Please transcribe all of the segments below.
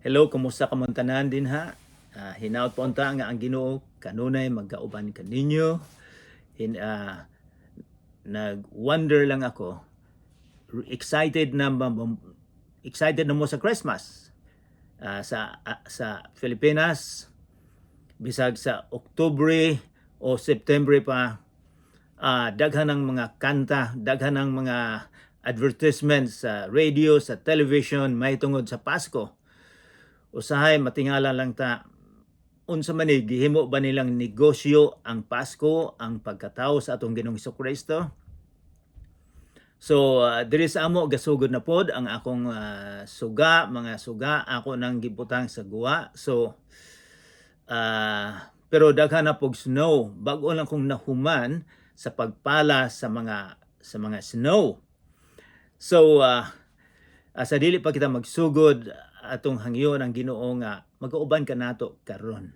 Hello, kumusta ka man tanan din ha? Hinaut po unta nga ang Ginoo kanunay magkauban kaninyo. Hin Nag-wonder lang ako. Excited na excited na mo sa Christmas. Sa Pilipinas bisag sa Oktubre o September pa, daghan ng mga kanta, daghan ng mga advertisements sa radio, sa television may tungod sa Pasko. Usahay matingala lang ta unsa man ni gihimo ba nilang negosyo ang Pasko, ang pagkatao sa atong Ginoong Hesukristo. So diri sa amo gasugod na pod ang akong mga suga ako nang gibutang sa guwa. So pero daghan na pog snow, bag-o lang kong nahuman sa pagpala sa mga snow. So sa dili pa kita magsugod atong hangyo ng Ginoo nga magauban ka nato karon.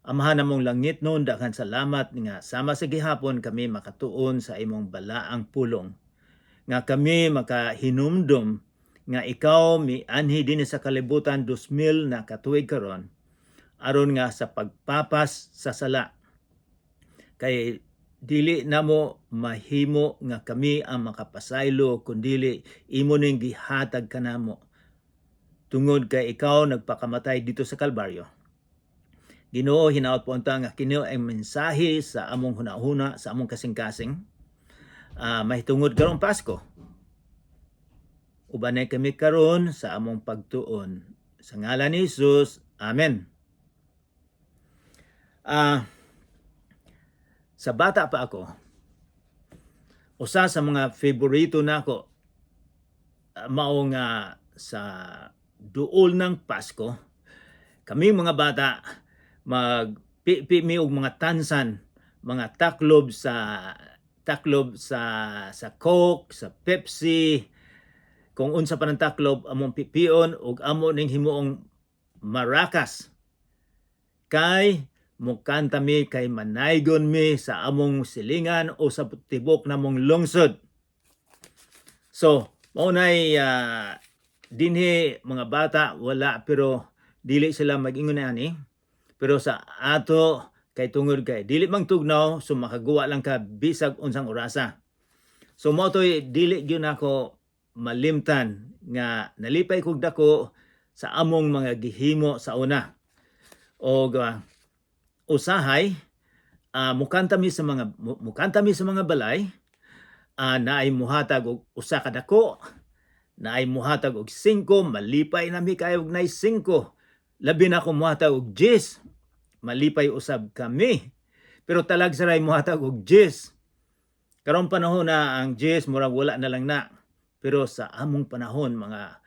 Amahan namong langit noon, daghan salamat nga sama sa gihapon kami makatuon sa imong balaang pulong. Nga kami makahinumdom nga ikaw mianhi dinhi sa kalibutan 2000 na katuig karon aron nga sa pagpapas sa sala. Kay dili namo mahimo nga kami ang makapasaylo kundili imo ning gihatag kanamo. Tungod kay ikaw nagpakamatay dito sa Kalbaryo. Ginoo, hinaot po unta nga kini ang mensahe sa among hunahuna, sa among kasing-kasing. Mahitungod karong Pasko. Ubanay kami karon sa among pagtuon. Sa ngalan ni Jesus, Amen. Sa bata pa ako, usa sa mga favorito nako mao nga sa duol ng Pasko, kami mga bata magpipi og mga tansan, mga taklob sa Coke, sa Pepsi, kung unsa pa ng taklob among pipion ug amo ning himuong marakas. Kay mukanta mi kay manaygon mi sa among silingan o sa tibok namong lungsod. So, maunay dinhi mga bata wala pero dili sila mag-ingon ani. Pero sa ato kay tungod kay dili mang tugnaw so makagawa lang ka bisag unsang orasa. So mo toy dili gyud nako malimtan nga nalipay kog dako sa among mga gihimo sa una. Og usahay mukanta mi sa mga balay, naay muhatag og usa ka dako, naay muhatag og 5, malipay na mi kayo og naay 5. Labi na ko muhatag og 10, malipay usab kami. Pero talag saray muhatag og 10. Karong panahon na ang 10 murag wala na lang na. Pero sa among panahon mga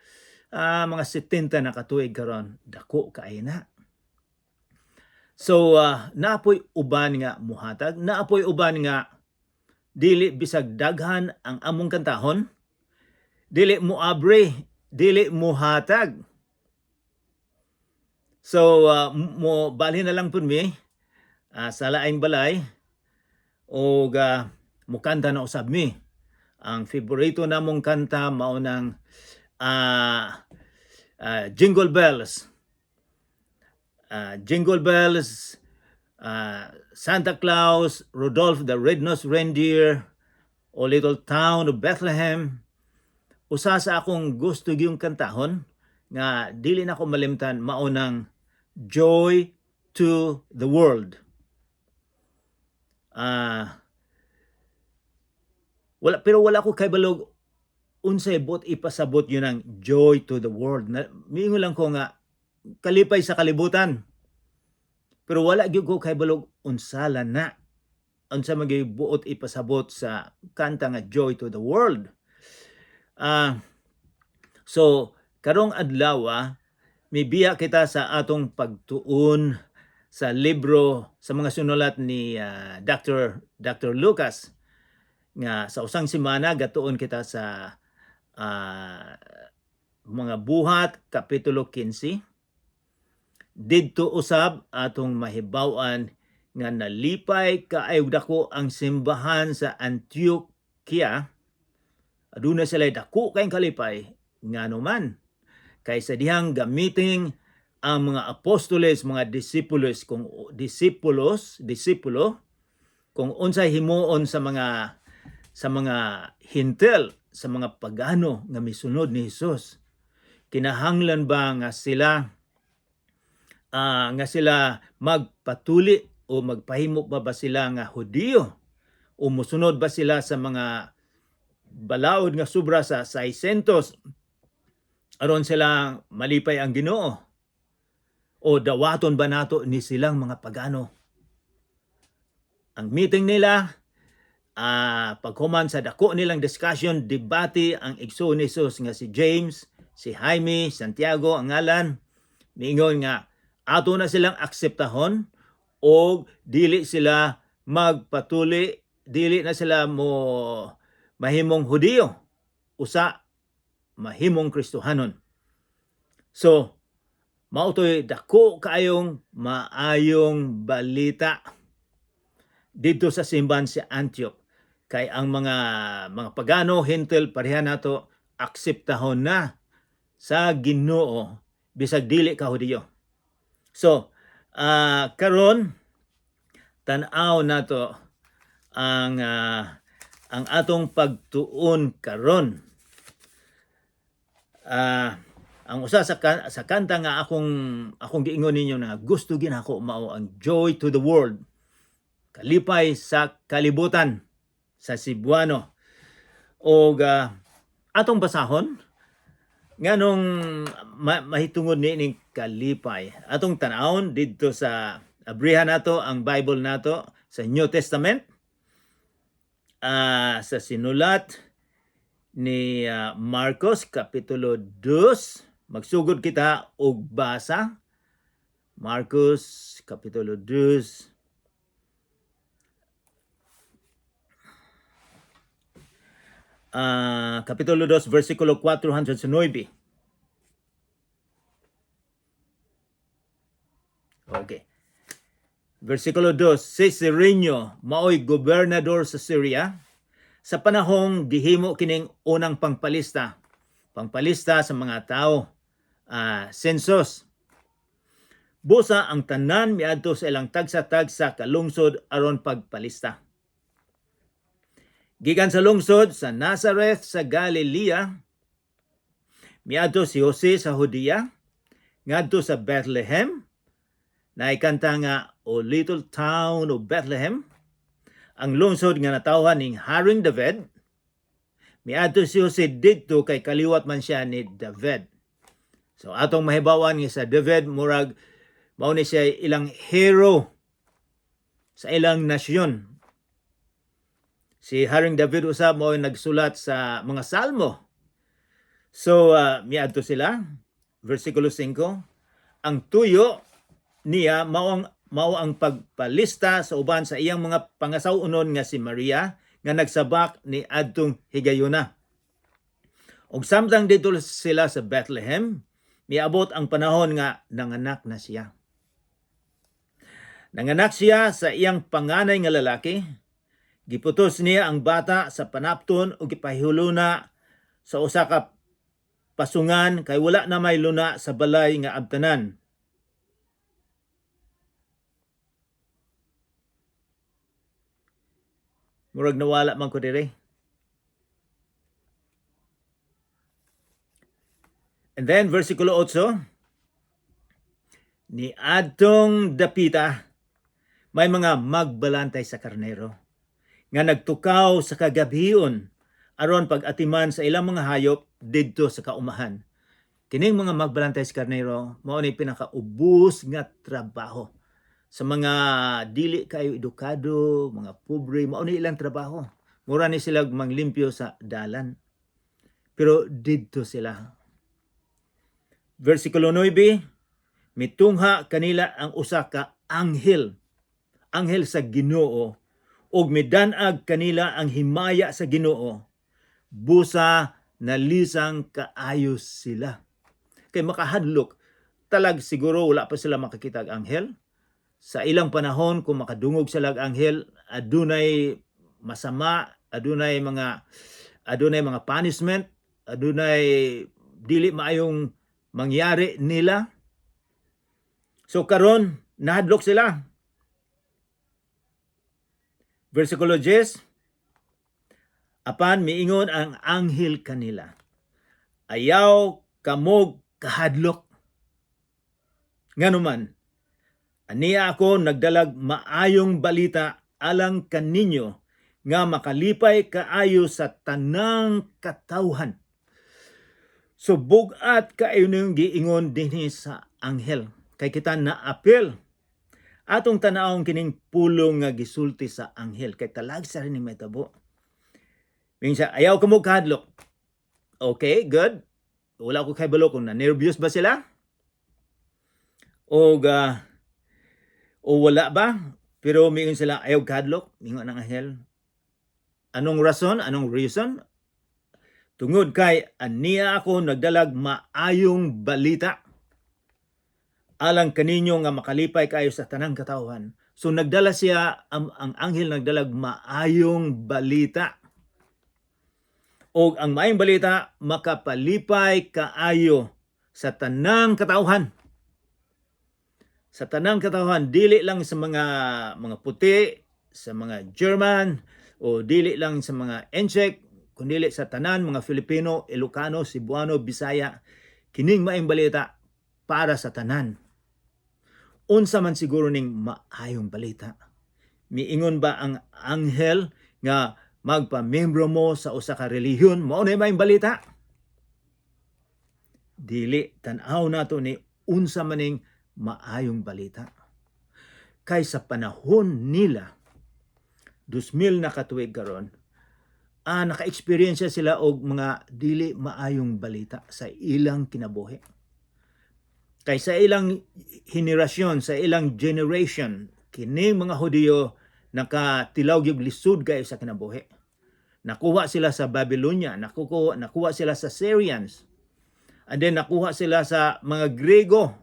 70 na katuig karon, dako kaay na. So naapoy uban nga muhatag, naapoy uban nga dili bisag daghan ang among kantahon, dili moabre, dili muhatag. So mo bali na lang pud mi sa laing balay o mukanta na usab mi. Ang favorito namong kanta mao nang Jingle Bells. Jingle Bells, Santa Claus, Rudolph the Red-Nosed Reindeer, O Little Town of Bethlehem. Usa sa akong gusto gyung kantahon nga dili na ko malimtan mao nang Joy to the World. Wala ko kay balog unsay bot ipasabot yun ang Joy to the World. Miingon lang ko nga kalipay sa kalibutan. Pero wala gyud ko kay balog unsala na. Unsa magibuot ipasabot sa kanta nga Joy to the World. So karong adlaw mibiya kita sa atong pagtuon sa libro sa mga sinulat ni Dr. Lucas nga sa usang semana gatuon kita sa mga buhat kapitulo 15. Didto usab atong mahibaw-an nga nalipay kaayo dako ang simbahan sa Antioquia. Aduna sila dako kay kalipay ngano man kaysa dihang gamitin ang mga apostoles, mga disipulo kung unsay himuon sa mga hintel, sa mga pagano nga misunod ni Hesus. Kinahanglan ba nga sila magpatuli o magpahimo ba sila nga Hudiyo, o musunod ba sila sa mga balaod nga sobra sa 600 aron sila malipay ang Ginoo, o dawaton ba nato ni silang mga pagano? Ang meeting nila, paghuman sa dako nilang discussion, debate, ang igsoon ni Jesus nga si James, si Jaime, Santiago ang ngalan, miingon nga ato na silang akseptahon o dili sila magpatuli, dili na sila mahimong Hudiyo, usa mahimong Kristohanon. So, mautoy dako kaayong maayong balita dito sa simbahan si Antioch, kay ang mga pagano, hintel, pareha nato akseptahon na sa Ginoo bisag dili ka Hudiyo. So, karon tan-aw nato ang atong pagtuon karon. Ang usa sa kanta nga akong giingon ninyo na gusto ginako mao ang Joy to the World, kalipay sa kalibutan sa Cebuano. O atong basahon nganong mahitungod ni kalipay. Atong tan-awon dito sa abrihan nato ang Bible nato sa New Testament, sa sinulat ni Marcos kapitulo 2. Magsugod kita og basa. Marcos kapitulo 2. Kapitulo 2, versikulo 4 hanggang sa 9. Okay. Versikulo 2, si Cyreno maoy gobernador sa Syria sa panahong gihimo kining unang pangpalista sa mga tao, census. Busa ang tanan miadto sa ilang tagsa-tagsa kalungsod aron pagpalista. Gikan sa lungsod sa Nazareth sa Galilea, miadto si Jose sa Judea, ngadto sa Bethlehem, naikanta nga O Little Town of Bethlehem, ang lungsod nga natawhan ning Haring David. Miadto si Jose didto kay kaliwat man siya ni David. So atong mahibawan nga sa David, murag mao ni siya ilang hero sa ilang nasyon. Si Haring David usab mao nagsulat sa mga salmo. So miadto sila, versikulo 5, ang tuyo niya mao ang pagpalista sa uban sa iyang mga pangasaw-unon nga si Maria nga nagsabak ni adtong higayuna. Og samtang dito sila sa Bethlehem, miabot ang panahon nga nanganak na siya. Nanganak siya sa iyang panganay nga lalaki. Giputos niya ang bata sa panapton o gipahuluna sa usa ka pasungan kay wala na may luna sa balay nga abtanan. Murag nawala man ko dire. And then versikulo 8, ni adtong dapita may mga magbalantay sa karnero nga nagtukaw sa kagabhion aron pag-atiman sa ilang mga hayop didto sa kaumahan. Kining mga magbalantay sa karnero mao ni pinakaubos nga trabaho sa mga dili kayo edukado, mga pobre, mao ni ilang trabaho. Mura ni sila manglimpyo sa dalan. Pero didto sila. Versikulo 9, mitungha kanila ang usa ka anghel sa Ginoo, ug midan-ag kanila ang himaya sa Ginoo. Busa nalisang kaayos sila. Kay makahadlok, talag siguro wala pa sila makakita ang anghel. Sa ilang panahon, kung makadungog sila ang anghel, adunay masama, adunay mga punishment, adunay dili maayong mangyari nila. So karon nahadlok sila. Versikulo 10, apan miingon ang anghel kanila, ayaw kamog kahadlok. Nganuman, aniya ako nagdalag maayong balita alang kaninyo nga makalipay kaayo sa tanang katawhan. So bugat kaayo niyong giingon dinhi sa anghel. Kay kita na-apil atong tanawon kining pulong nga gisulti sa anghel. Kay talag sa rin ni metabo. Minsan, ayaw ka mo kahadlok. Okay, good. Wala ko kay balo kung na-nervous ba sila? O wala ba? Pero mingon sila, ayaw kahadlok. Mingon ang anghel. Anong rason? Anong reason? Tungod kay aniya ako nagdalag maayong balita alang kaninyo nga makalipay kayo sa tanang katawhan. So nagdala siya, ang anghel nagdalag maayong balita. O ang maayong balita, makapalipay kaayo sa tanang katawhan. Sa tanang katawhan, dili lang sa mga puti, sa mga German, o dili lang sa mga Enchek, kundi sa tanan, mga Filipino, Ilocano, Cebuano, Bisaya, kining maayong balita para sa tanan. Unsa man siguro ning maayong balita? Miingon ba ang anghel nga magpamembro mo sa usa ka relihiyon, mao na maayong balita? Dili, tan-aw nato ni unsa maning maayong balita. Kay sa panahon nila, 2000 na katuig karon, naka-experience sila og mga dili maayong balita sa ilang kinabuhi. Kay sa ilang henerasyon, sa ilang generation, kining mga Hudiyo nakatilaw gyud lisod kayo sa kinabuhi. Nakuha sila sa Babylonia, nakuha sila sa Syrians, and then nakuha sila sa mga Grego,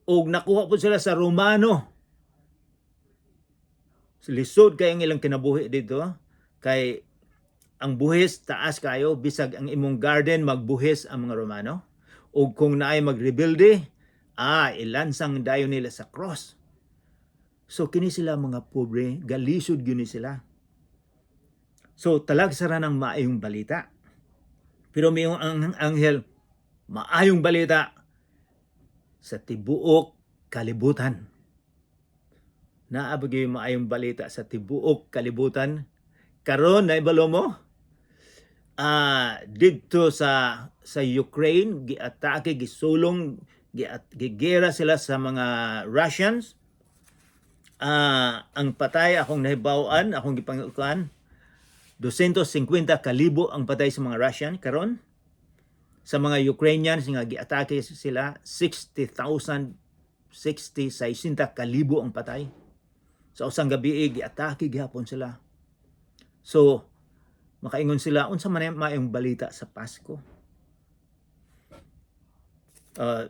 o nakuha po sila sa Romano. Lisod kayo ang ilang kinabuhi dito, kay ang buhis taas kayo, bisag ang imong garden magbuhis ang mga Romano. O kung naay magrebelde, ilansang dayon nila sa cross. So kini sila mga pobre, galisod gyud sila. So talag sara ng maayong balita. Pero may ang anghel, maayong balita sa tibuok kalibutan. Naabagay maayong balita sa tibuok kalibutan. Karon na ibalo mo? Dito sa Ukraine, giatake, gisulong, gigera sila sa mga Russians. Ang patay akong nahibawan, akong gipangukan, 250,000 ang patay sa mga Russian karon. Sa mga Ukrainians nga giatake sila, 60,000 ang patay. Sa usang gabi giatake gihapon sila. So makaingon sila, unsa man maayong balita sa Pasko?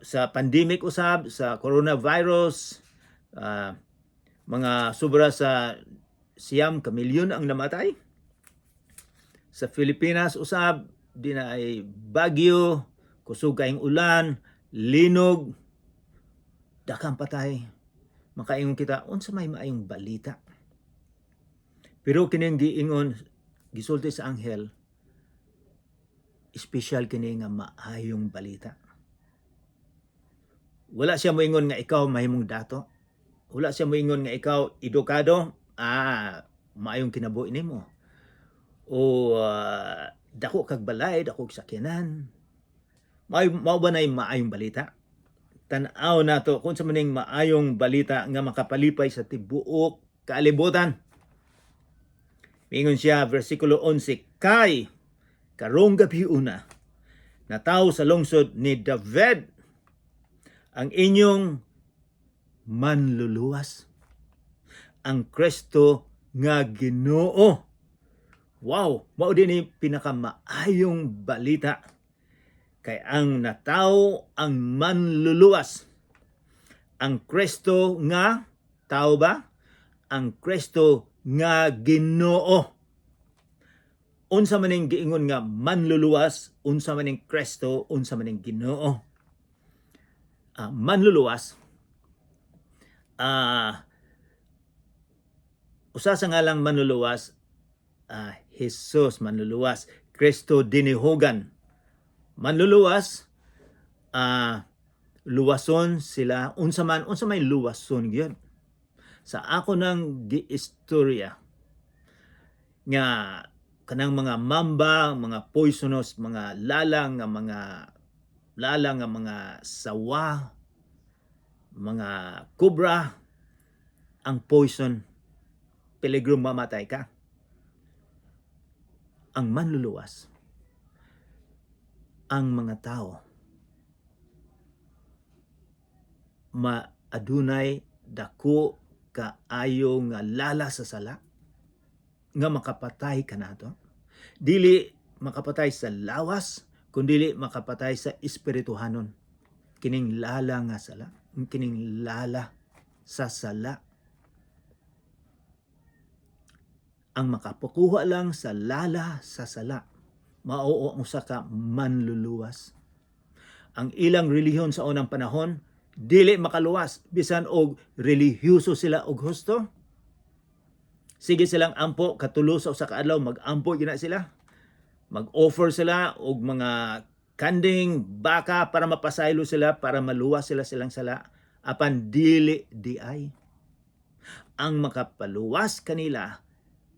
Sa pandemic usab, sa coronavirus, mga sobra sa 9 milyon ang namatay. Sa Pilipinas usab, di na ay bagyo, kusog kayong ulan, linog, dakang patay. Makaingon kita, unsa may maayong balita? Pero kining giingon gisulti sa anghel, espesyal kini nga maayong balita. Wala siya moingon nga ikaw mahimong dato. Wala siya moingon nga ikaw edukado, maayong kinabuhi nimo. O dako kag balay, dako kag sakyanan. Mao ba nay maayong balita? Tan-aw nato kung sa maning maayong balita nga makapalipay sa tibuok kalibutan. Mingon siya, versikulo 11, kay karong gabi una, nataw sa lungsod ni David ang inyong manluluwas, ang Kristo nga Ginoo. Wow, mao din ni pinakamaayong balita. Kay ang nataw ang manluluwas, ang Kristo nga tao ba? Ang Kristo nga Ginoo. unsa man ning giingon nga manluluwas, unsa man ning Kristo, unsa man ning Ginoo. Manluluwas, usa sa ngalang manluluwas, Jesus manluluwas, Kristo dinihugan. Manluluwas, luwason sila, unsa may luwason gyud. Sa ako nang giistorya nga kanang mga mamba, mga poisonous, mga lalang nga mga sawa, mga cobra, ang poison, peligro mamatay ka. Ang manluluwas, ang mga tao adunay dako kaayo nga lala sa sala nga makapatay kanato. Dili makapatay sa lawas, kundi makapatay sa espirituhanon. Kining lala nga sala, kining lala sa sala. Ang makapakuha lang sa lala sa sala, mao ang usa ka manluluwas. Ang ilang relihiyon sa unang panahon, dili makaluwas, bisan og relihiyoso sila og husto. Sige silang ampo, katulo sa usa ka adlaw, mag-ampo gina sila. Mag-offer sila og mga kanding, baka para mapasaylo sila, para maluwas sila silang sala. Apan dili diay. Ang makapaluwas kanila,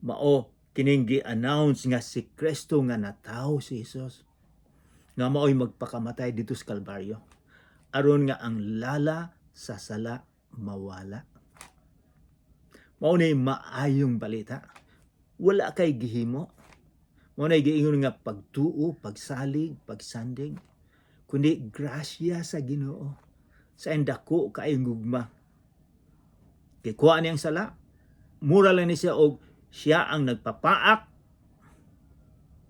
mao kining gi-announce nga si Kristo nga natawo si Jesus. Nga mao'y magpakamatay dito sa Kalbaryo. Aron nga ang lala sa sala mawala. Mao ni maayong balita. Wala kay gihimo. Mao na giingon nga pagtuo, pagsalig, pagsandig, kundi grasya sa Ginoo. Sa endako kaayong gugma. Kay kuha niyang sala, mura lang ni siya og siya ang nagpapaak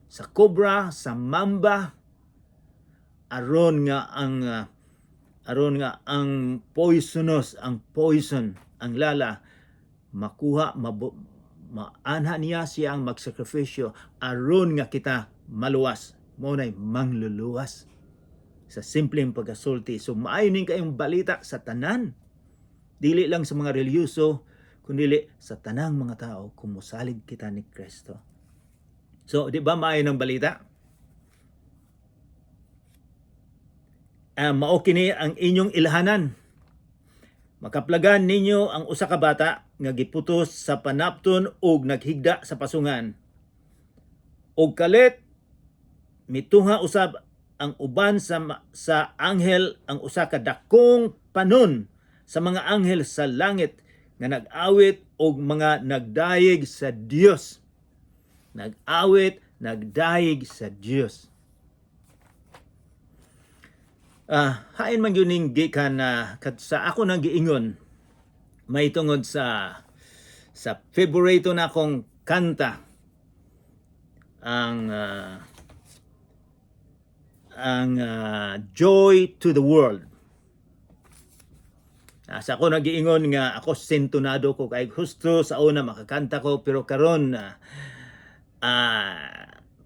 sa cobra, sa mamba, aron nga ang poisonous, ang poison, ang lala makuha, maanha niya siya ang magsakripisyo aron nga kita maluwas. Mao nay mangluluwas sa simpleng pagasulti. So maayo ning kayong balita sa tanan, dili lang sa mga relihiyoso, kundi sa tanang mga tao kung mosalig kita ni Kristo. So di ba maayo ng balita? Mao kini ang inyong ilhanan. Makaplagan ninyo ang usa ka bata nga giputos sa panapton ug naghigda sa pasungan. Og kalit mituha usab ang uban sa anghel, ang usa ka dakong panon sa mga anghel sa langit nga nag-awit og mga nagdayeg sa Dios. Nag-awit, nagdayeg sa Dios. Hain man yun ning gikan sa ako nang giingon may tungod sa favorito na akong kanta, ang Joy to the World. Sa ako nagiingon nga ako sentunado ko kay husto sa una makakanta ko, pero karon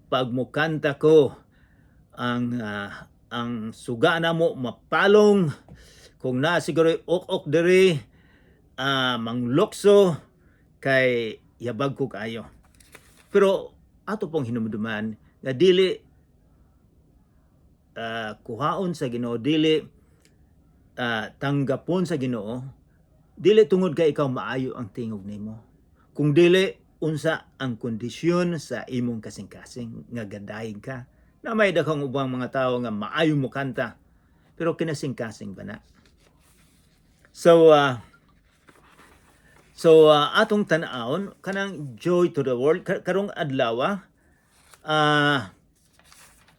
pag mukanta ko ang suga na mo mapalong, kung na siguro ok diri manglokso kay yabag ko kayo. Pero ato pong hinumduman nga dili kuhaon sa Ginoo, dili tanggapon sa Ginoo, dili tungod kay ikaw maayo ang tingog nimo, kung dili unsa ang kondisyon sa imong kasing-kasing nga gadayeg ka. Na may daghang ubang mga tao nga maayo mo kanta, pero kinasing-kasing ba na? So atong tan-awon kanang Joy to the World karong adlaw,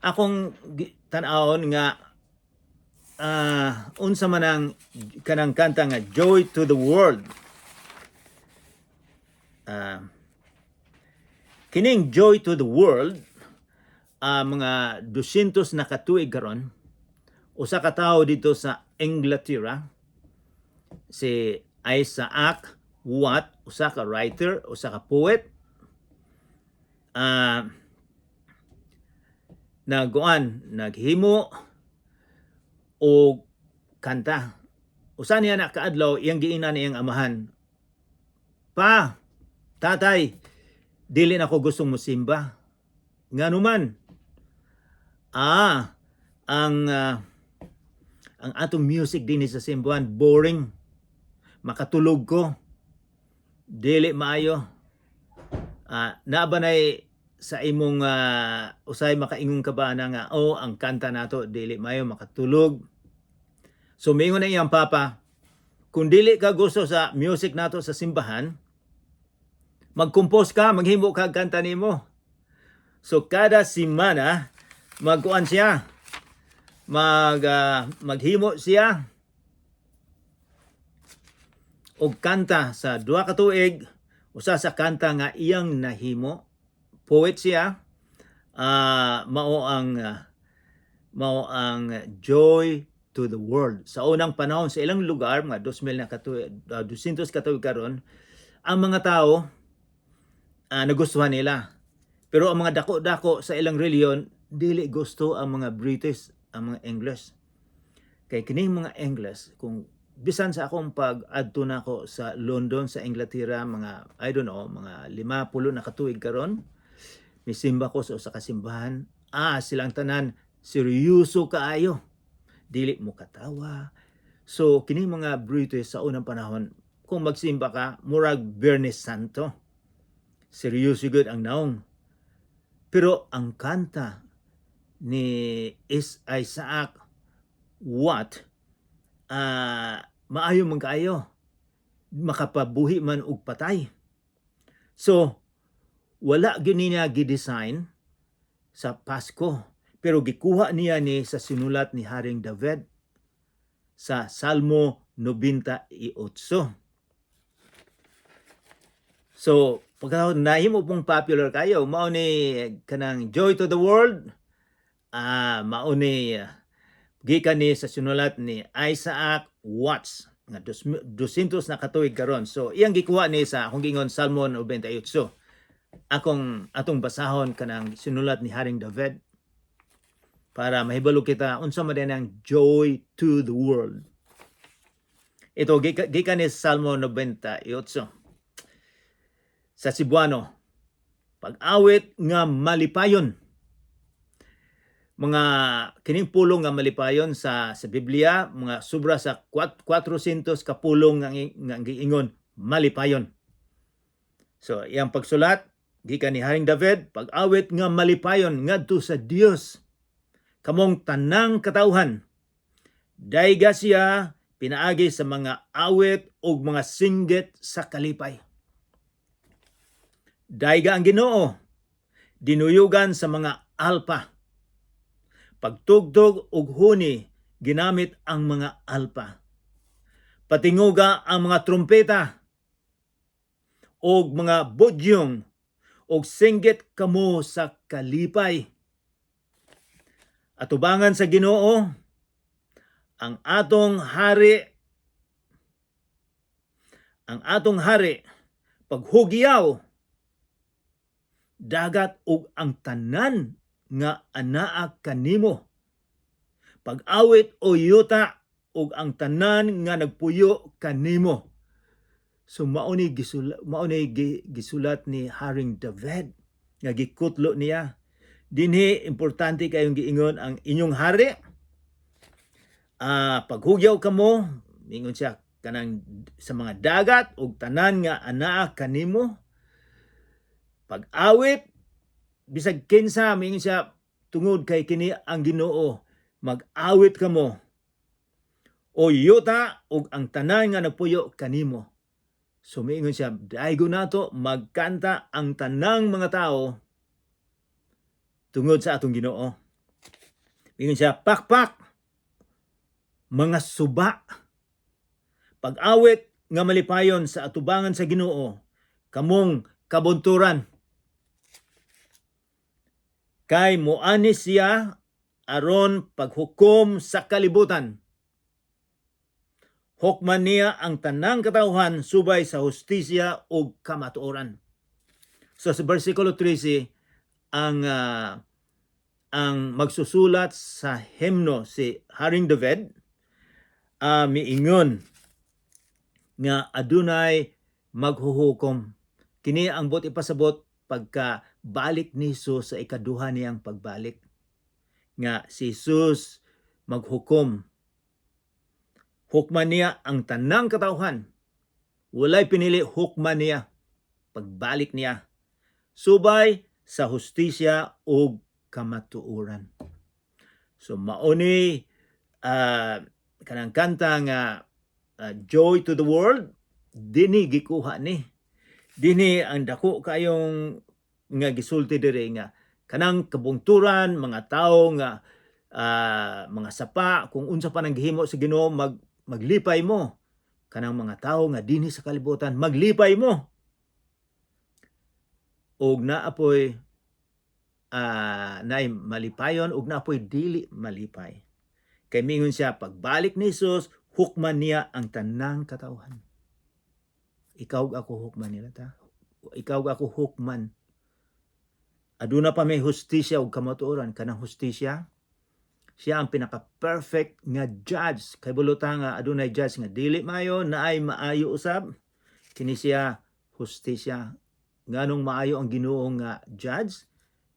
akong tan-awon nga unsa man ang kanang kanta nga Joy to the World. Kining Joy to the World, mga 200 na katuig karon, usa ka tawo dito sa Inglaterra, si Isaac Watt, usa ka writer, usa ka poet, naghimo o kanta. Usa niya na kaadlaw iyang giingnan iyang amahan, "Pa, tatay, dili na ko gustong mosimba." Nganuman? Ang atong music din sa simbahan boring. Makatulog ko. Dili maayo. Naabanay sa imong usay makaingon ka ba na nga, ang kanta nato dili maayo makatulog. So mingon na iyang papa, kung dili ka gusto sa music nato sa simbahan, mag-compose ka, maghimo ka kanta nimo. So kada semana magkuan siya, maghimo siya og kanta sa 2 ka tuig. Usa sa kanta nga iyang nahimo, poet siya, mao ang Joy to the World. Sa unang panahon sa ilang lugar, mga 200 ka tuig karon, ang mga tao nagustuhan nila. Pero ang mga dako-dako sa ilang reliyon, dili gusto ang mga British, ang mga English. Kay kining mga English, kung bisan sa akong pag-adto nako sa London, sa Inglaterra, mga, mga 50 na katuig karon, misimba ko sa usa ka simbahan, silang tanan, seryoso kaayo. Dili mo katawa. So, kining mga British sa unang panahon, kung magsimba ka, murag Bernes Santo. Seryoso gud ang naong. Pero ang kanta ni Isaac Watt, maayo man kaayo, makapabuhi man og patay. So wala gyud niya gi-design sa Pasko, pero gikuha niya ni sa sinulat ni Haring David sa Salmo 98. So pagka nahimo pong popular kayo, mao ni kanang Joy to the World, mao ni gikan ni sa sinulat ni Isaac Watts nga 200 na katuig karon. So iyang gikuha ni sa akong gingon Salmo 98. Atong basahon kanang sinulat ni Haring David para mahibalo kita unsa man ang Joy to the World. Ito gikan ni Salmo 98. Sa Cebuano, pag-awit nga malipayon. Mga kining pulong nga malipayon sa Biblia, mga sobra sa 400 ka pulong nga giingon malipayon. So iyang pagsulat gikan ni Haring David, pag-awit nga malipayon ngadto sa Dios kamong tanang katawhan. Dayga siya pinaagi sa mga awit ug mga singgit sa kalipay. Dayga ang Ginoo, dinuyugan sa mga alpa. Pagtugtog ug huni, ginamit ang mga alpa. Patinguga ang mga trumpeta ug mga budyong ug singgit kamo sa kalipay. Atubangan sa Ginoo ang atong hari, paghugyaw, dagat ug ang tanan nga anaa kanimo. Pag-awit o yuta ug ang tanan nga nagpuyo kanimo. So mao ni gisulat ni Haring David nga gikutlo niya. Dinhi importante kayong giingon ang inyong hari. Paghugyaw kamo, mingon siya kanang sa mga dagat ug tanan nga anaa kanimo. Pag-awit, bisag kinsa, mingon siya, tungod kay kini ang Ginoo, mag-awit kamo. O yuta, ug ang tanan nga nagpuyo kanimo. So mingon siya, daygo nato, magkanta ang tanang mga tao tungod sa atong Ginoo. Mingon siya, pakpak, mga suba. Pag-awit nga malipayon sa atubangan sa Ginoo, kamong kabunturan. Kay moani siya aron paghukom sa kalibutan. Hukman niya ang tanang katawhan subay sa hustisya ug kamatuoran. So sa versikulo 13, ang ang magsusulat sa himno si Haring David, miingon nga adunay maghuhukom. Kini ang bot ipasabot pagka balik ni Jesus sa ikaduha niyang pagbalik. Nga si Jesus maghukom. Hukman niya ang tanang katawhan. Walay pinili, hukman niya pagbalik niya. Subay sa hustisya ug kamatuoran. So mauni kanang kanta nga Joy to the World, dini gikuha ni. Dini ang dako kayong nga gisulti diri nga kanang kabungturan, mga tao nga mga sapa, kung unsa pa nang gihimo sa Ginoo, maglipay mo. Kanang mga tao nga dinhi sa kalibutan, maglipay mo. Og naapoy naay malipayon, og naapoy dili malipay. Kay mingon siya, pagbalik ni Jesus, hukman niya ang tanang katawhan. Ikaw ako hukman nila ta. Ikaw ako hukman. Aduna pa may hustisya ug kamatuoran. Kanang hustisya, siya ang pinaka-perfect nga judge. Kay buluta nga adunay judge nga dili maayo, naay maayo usab. Kini siya hustisya. Nganong maayo ang Ginoo nga judge,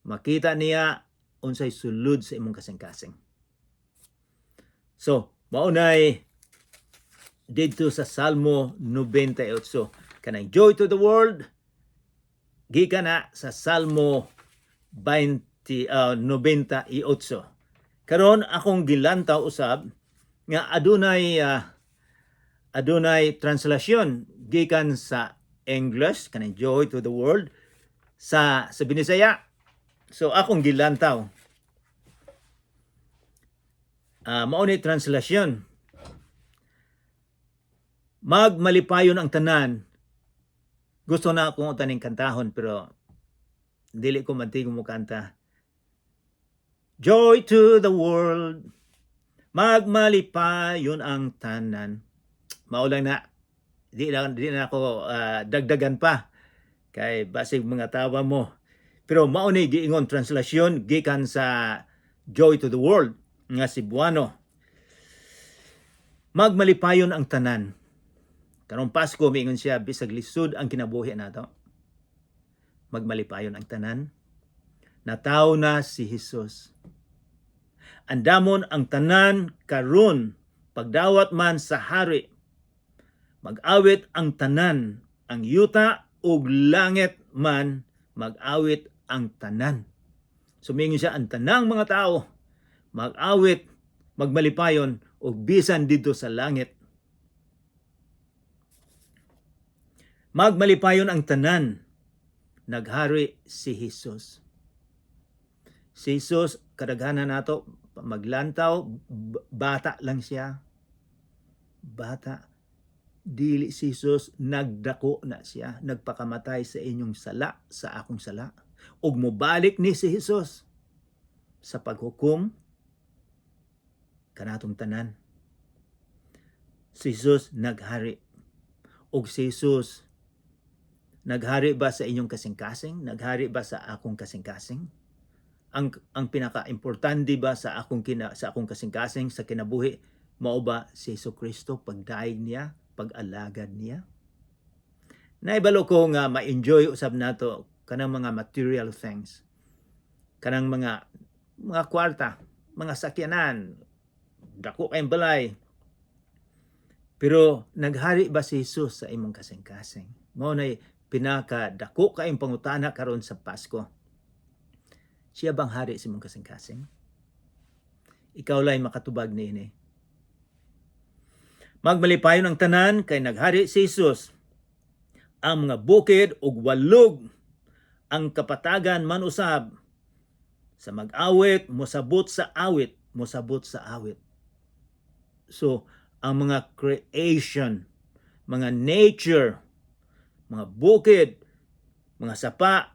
makita niya unsay sulod sa imong kasing-kasing. So, maunay dito sa Salmo 98. Kanang joy to the world, gikan na sa Salmo 98. Karon akong gilantaw usab nga adunay translasyon gikan sa English, kanang joy to the world, sa Binisaya. So akong gilantaw. Mauni translasyon. Magmalipayon ang tanan. Gusto na akong taning kantahon pero dili ko mantigong mo kanta. Joy to the world, magmalipayon ang tanan. Maulang na, di na ako dagdagan pa kay basig mga tawa mo. Pero mauni giingon translasyon gikan sa Joy to the World nga Cebuano. Magmalipayon ang tanan. Karong Pasko miingon siya, bisag lisod ang kinabuhi nato. Magmalipayon ang tanan. Nataw na si Jesus. Andamon ang tanan karon, pagdawat man sa hari. Mag-awit ang tanan, ang yuta ug langit man, mag-awit ang tanan. Sumingon siya, ang tanang mga tao mag-awit, magmalipayon ug bisan dito sa langit. Magmalipayon ang tanan, naghari si Jesus. Si Jesus, kadaghanan nato maglantaw, bata lang siya. Bata. Dili si Jesus, nagdako na siya, nagpakamatay sa inyong sala, sa akong sala. Ug mobalik ni si Jesus sa paghukom kanatong tanan. Si Jesus naghari. Ug si Jesus naghari ba sa inyong kasing-kasing? Naghari ba sa akong kasing-kasing? Ang pinaka-importante ba sa akong kasing-kasing sa kinabuhi mao ba si Jesucristo, pagdaig niya, pag-alagad niya? Naibalo ko nga ma-enjoy usab nato kanang mga material things. Kanang mga kwarta, mga sakyanan, dako kayong balay. Pero naghari ba si Jesus sa imong kasing-kasing? Mao nay pinaka-dako kayong pangutana karon sa Pasko. Siya bang hari sa imong kasing-kasing? Ikaw lay makatubag niini. Magmalipayon ang tanan kay naghari si Jesus. Ang mga bukid ug walog, ang kapatagan man usab. Sa mag-awit, mosabot sa awit, mosabot sa awit. So, ang mga creation, mga nature, mga bukid, mga sapa,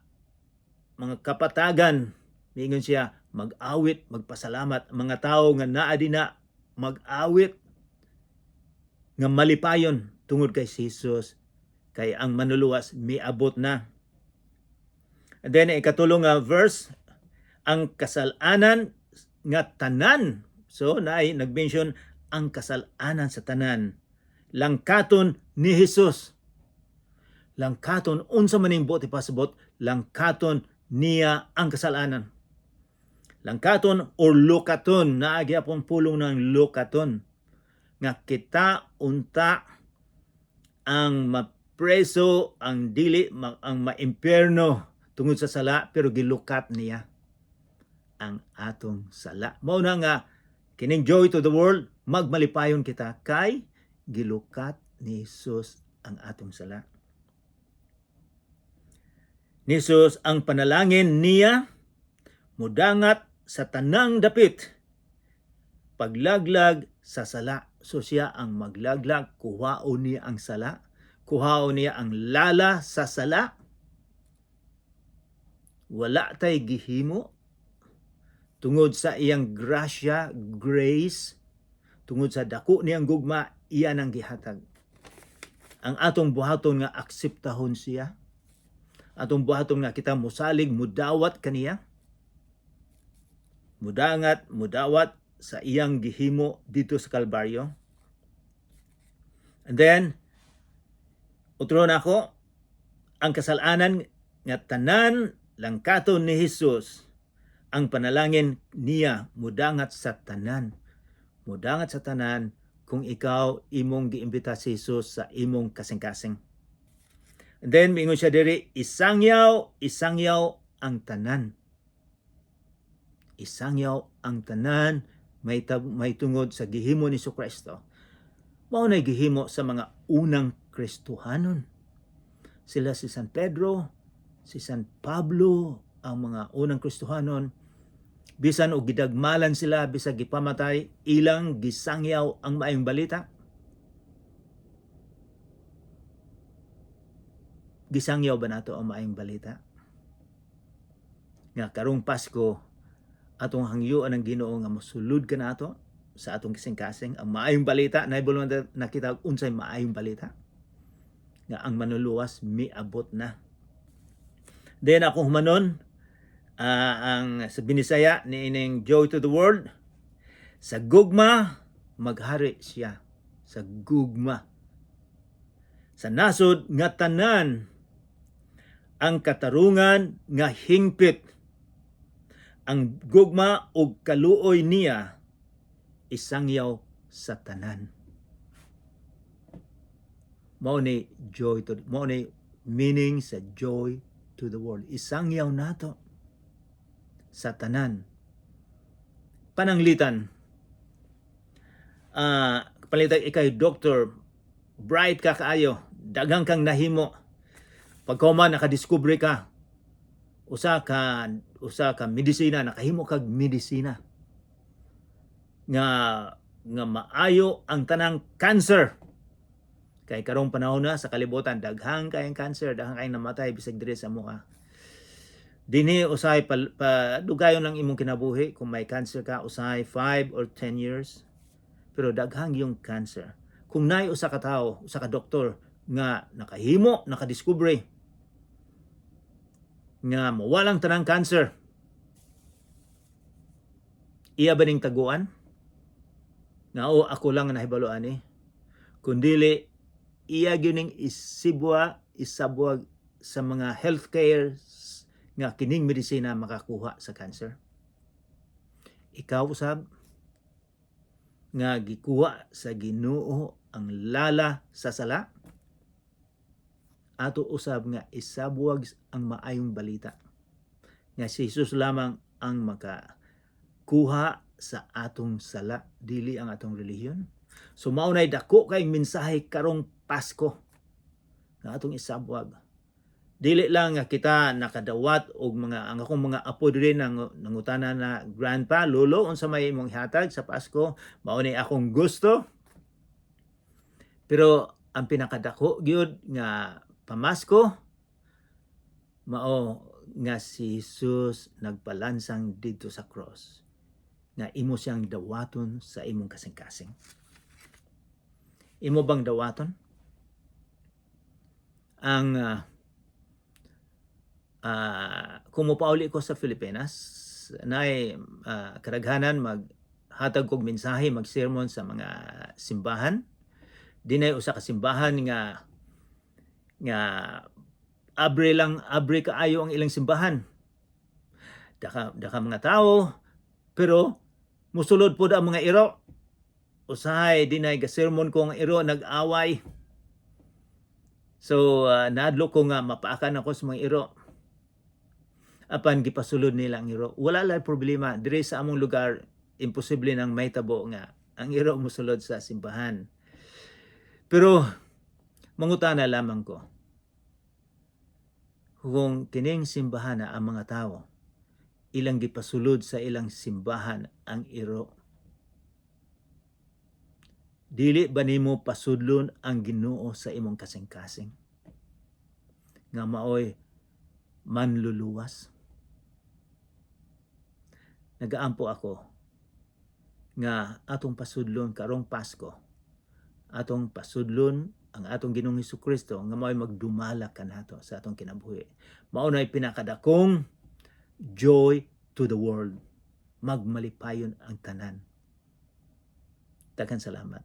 mga kapatagan, miingon siya, mag-awit, magpasalamat. Mga tao nga naa din na mag-awit, nga malipayon tungod kay Jesus, kay ang manluluwas miabot na. And then ikatulong verse, ang kasalanan nga tanan. So nag-mention ang kasalanan sa tanan. Langkaton ni Jesus. Langkaton unsa man ning buot ipasabot, langkaton niya ang kasalanan. Langkaton or lukaton, naagi apong pulong ng lukaton. Nga kita unta ang mapreso, ang dili, ang maimpierno tungod sa sala, pero gilukat niya ang atong sala. Mao na nga, kining joy to the world, magmalipayon kita kay gilukat ni Jesus ang atong sala. Ni Jesus ang panalangin niya mudangat sa tanang dapit, paglaglag sa sala. So siya ang maglaglag, kuhaon niya ang sala, kuhaon niya ang lala sa sala. Wala tay gihimo tungod sa iyang grasya, grace, tungod sa dako niyang gugma, iya nang gihatag. Ang atong buhaton nga akseptahon siya, atong buhaton nga kita musalig, mudawat kaniya, mudawat sa iyang gihimo dito sa Kalbaryo. And then, utron ako, ang kasalanan nga tanan langkaton ni Jesus, ang panalangin niya mudangat sa tanan. Mudangat sa tanan kung ikaw imong giimbita si Jesus sa imong kasing-kasing. And then, mingon siya diri, isangyaw ang tanan. Isangyaw ang tanan, may tungod sa gihimo ni Kristo. Mao na gihimo sa mga unang Kristohanon. Sila si San Pedro, si San Pablo, ang mga unang Kristohanon. Bisan og gidagmalan sila, bisan gipamatay, ilang gisangyaw ang maayong balita. Gisangyaw ba nato ang maayong balita? Nga karong Pasko, atong hangyuan ng Ginoo nga mosulod ka nato sa atong kasing-kasing ang maayong balita. Naibulong nakita unsay maayong balita nga ang manuluwas miabot na. Then ako humanon, ang sa Binisaya ni ining Joy to the World, sa gugma maghari siya, sa gugma. Sa nasod nga tanan, ang katarungan nga hingpit, ang gugma o kaluoy niya isangyaw sa tanan. Mao ni meaning sa joy to the world. Isangyaw nato sa tanan. Pananglitan. Palitan ikay doctor, bright ka kaayo, daghang kang nahimo. Pagkoma nakadiskubre ka usa ka medisina, nakahimo kag medisina nga maayo ang tanang cancer. Kay karong panahon na sa kalibutan, daghang kayong cancer, daghang kayong namatay bisag diri sa mukha. Dinhi usahay padugayon lang imong kinabuhi kung may cancer ka, usahay 5 or 10 years. Pero daghang yung cancer. Kung naay usa ka tawo, usa ka doktor nga nakahimo, nakadiskubre nga mawalang tanang cancer, iya ba ning taguan? Nga ako lang nahibaluan ni. Kundili iya gyud isabwag sa mga healthcare nga kining medisina makakuha sa cancer. Ikaw usab nga gikuha sa Ginoo ang lala sa sala, ato usab nga isabwag ang maayong balita nga si Jesus lamang ang makakuha sa atong sala, dili ang atong relihiyon. So maunay dako kay mensahe karong Pasko nga atong isabwag. Dili lang nga kita nakadawat og ang akong mga apo diri nangutana na grandpa, lolo, unsa may imong ihatag sa Pasko, mao ni akong gusto. Pero ang pinakadako gyud nga pamasko mao nga si Jesus nagpalansang dito sa cross, nga imo siyang dawaton sa imong kasing-kasing. Imo bang dawaton ang kung mopauli ko sa Pilipinas, mas kadaghanan maghatag kog mensahe, mag-sermon sa mga simbahan. Dinay usa ka simbahan nga abre kaayo ang ilang simbahan. Daka mga tao, pero musulod pod ang mga iro. Usahay dinay ga-sermon ko nga iro nag-away. So naadlo ko nga mapaakan ako sa mga iro. Apan gipasulod nila ang iro. Wala lang problema. Diri sa among lugar, imposible nang mahitabo nga ang iro musulod sa simbahan. Pero mangutana lamang ko. Kung kining simbahan na ang mga tao, ilang gipasulod sa ilang simbahan ang iro. Dili ba nimo pasudlon ang Ginoo sa imong kasing-kasing? Nga maoy manluluwas. Nagaampo ako nga atong pasudlon karong Pasko, atong pasudlon ang atong Ginoong Hesukristo nga mao'y magdumala kanato sa atong kinabuhi. Mao na'y pinakadakong joy to the world. Magmalipayon ang tanan. Daghang salamat.